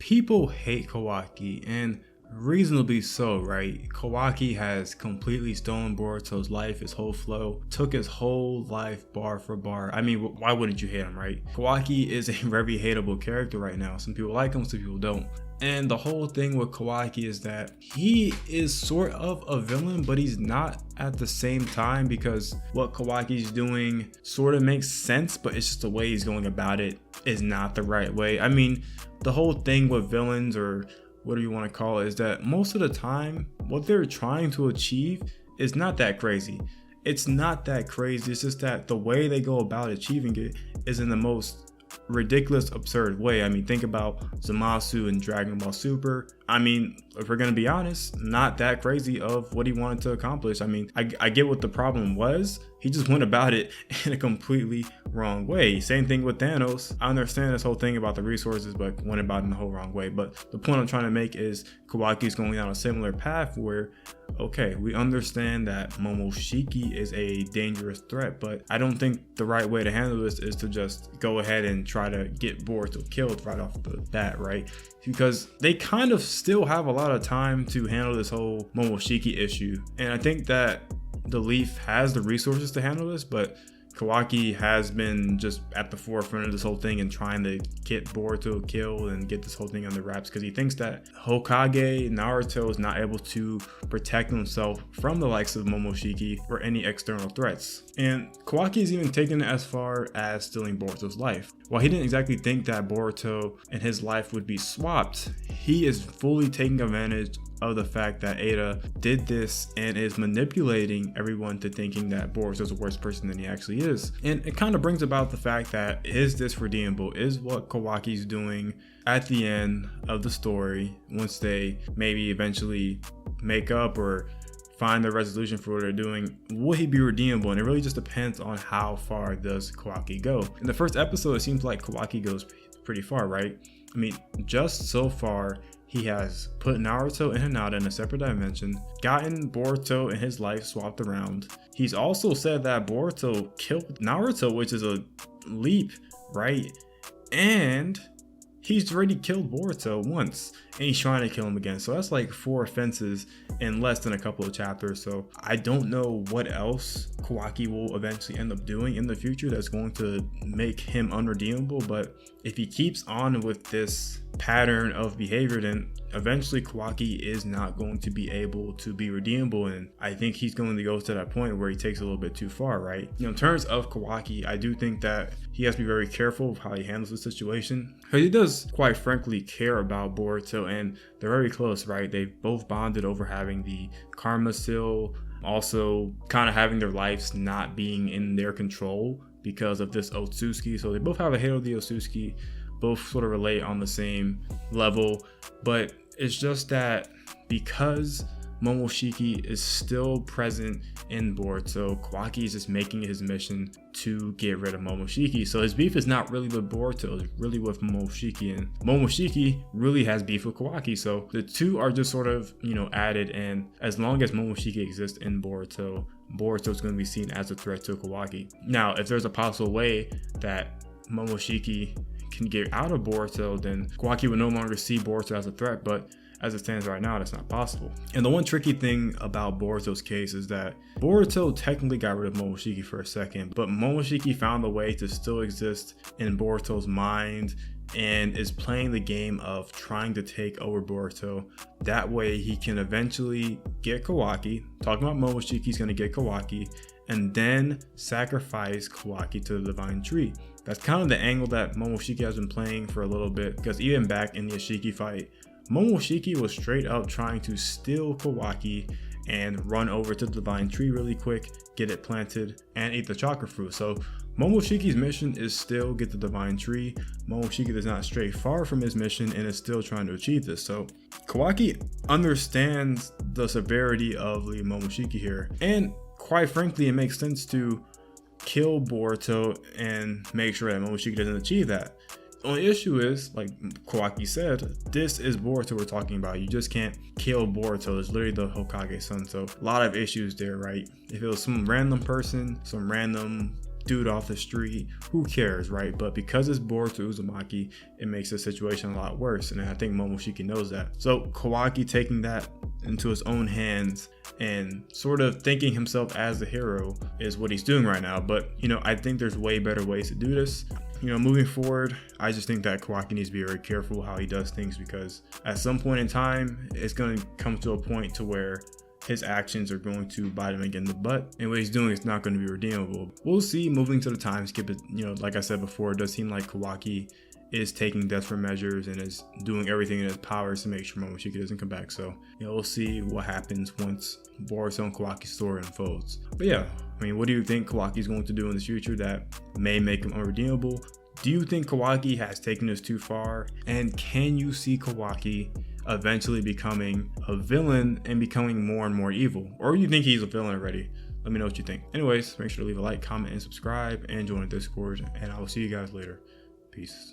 people hate Kawaki, and reasonably so, right? Kawaki has completely stolen Boruto's life, his whole flow, took his whole life bar for bar. I mean, why wouldn't you hate him, right? Kawaki is a very hateable character right now. Some people like him, some people don't. And the whole thing with Kawaki is that he is sort of a villain, but he's not at the same time, because what Kawaki's doing sort of makes sense, but it's just the way he's going about it is not the right way. I mean, the whole thing with villains, or whatever you want to call it, is that most of the time what they're trying to achieve is not that crazy. It's not that crazy. It's just that the way they go about achieving it is in the most ridiculous, absurd way. I mean, think about Zamasu and Dragon Ball Super. I mean, if we're gonna be honest, not that crazy of what he wanted to accomplish. I mean, I get what the problem was. He just went about it in a completely wrong way. Same thing with Thanos. I understand this whole thing about the resources, but went about it in the whole wrong way. But the point I'm trying to make is Kawaki's going down a similar path where, okay, we understand that Momoshiki is a dangerous threat, but I don't think the right way to handle this is to just go ahead and try to get Boruto killed right off the bat, right? Because they kind of still have a lot of time to handle this whole Momoshiki issue. And I think that the Leaf has the resources to handle this, but Kawaki has been just at the forefront of this whole thing and trying to get Boruto killed and get this whole thing under wraps, because he thinks that Hokage Naruto is not able to protect himself from the likes of Momoshiki or any external threats. And Kawaki is even taken it as far as stealing Boruto's life. While he didn't exactly think that Boruto and his life would be swapped, he is fully taking advantage of the fact that Eida did this and is manipulating everyone to thinking that Boruto's a worse person than he actually is. And it kind of brings about the fact that, is this redeemable? Is what Kawaki's doing at the end of the story, once they maybe eventually make up or find the resolution for what they're doing, will he be redeemable? And it really just depends on how far does Kawaki go. In the first episode, it seems like Kawaki goes pretty far, right? I mean, just so far, he has put Naruto and Hinata in a separate dimension, gotten Boruto and his life swapped around. He's also said that Boruto killed Naruto, which is a leap, right? And he's already killed Boruto once, and he's trying to kill him again. So that's like 4 offenses in less than a couple of chapters. So I don't know what else Kawaki will eventually end up doing in the future that's going to make him unredeemable. But if he keeps on with this pattern of behavior, then eventually Kawaki is not going to be able to be redeemable, and I think he's going to go to that point where he takes a little bit too far, right? You know, in terms of Kawaki, I do think that he has to be very careful of how he handles the situation, because he does quite frankly care about Boruto, and they're very close, right? They've both bonded over having the karma seal, also kind of having their lives not being in their control because of this Otsutsuki. So they both have a hate of the Otsutsuki, both sort of relate on the same level, but it's just that because Momoshiki is still present in Boruto, Kawaki is just making it his mission to get rid of Momoshiki. So his beef is not really with Boruto, it's really with Momoshiki, and Momoshiki really has beef with Kawaki. So the two are just sort of, you know, added, and as long as Momoshiki exists in Boruto, Boruto is going to be seen as a threat to Kawaki. Now, if there's a possible way that Momoshiki can get out of Boruto, then Kawaki would no longer see Boruto as a threat, but as it stands right now, that's not possible. And the one tricky thing about Boruto's case is that Boruto technically got rid of Momoshiki for a second, but Momoshiki found a way to still exist in Boruto's mind and is playing the game of trying to take over Boruto. That way he can eventually get Kawaki. Talking about Momoshiki's gonna get Kawaki and then sacrifice Kawaki to the Divine Tree. That's kind of the angle that Momoshiki has been playing for a little bit, because even back in the Ashiki fight, Momoshiki was straight up trying to steal Kawaki and run over to the Divine Tree really quick, get it planted, and eat the chakra fruit. So Momoshiki's mission is still get the Divine Tree. Momoshiki does not stray far from his mission and is still trying to achieve this. So Kawaki understands the severity of the Momoshiki here, and quite frankly, it makes sense to kill Boruto and make sure that Momoshiki doesn't achieve that. The only issue is, like Kawaki said, this is Boruto we're talking about. You just can't kill Boruto. It's literally the Hokage son. So a lot of issues there, right? If it was some random person, some random dude off the street, who cares, right? But because it's Boruto Uzumaki, it makes the situation a lot worse, and I think Momoshiki knows that. So Kawaki taking that into his own hands and sort of thinking himself as the hero is what he's doing right now. But I think there's way better ways to do this. Moving forward, I just think that Kawaki needs to be very careful how he does things, because at some point in time, it's going to come to a point to where his actions are going to bite him again in the butt, and what he's doing is not going to be redeemable. We'll see. Moving to the time skip, like I said before, it does seem like Kawaki is taking desperate measures and is doing everything in his powers to make sure Momoshiki doesn't come back. So we'll see what happens once Boruto and Kawaki's story unfolds. But yeah, what do you think Kawaki's going to do in the future that may make him unredeemable? Do you think Kawaki has taken this too far? And can you see Kawaki eventually becoming a villain and becoming more and more evil? Or you think he's a villain already? Let me know what you think. Anyways, make sure to leave a like, comment, and subscribe, and join the Discord. And I will see you guys later. Peace.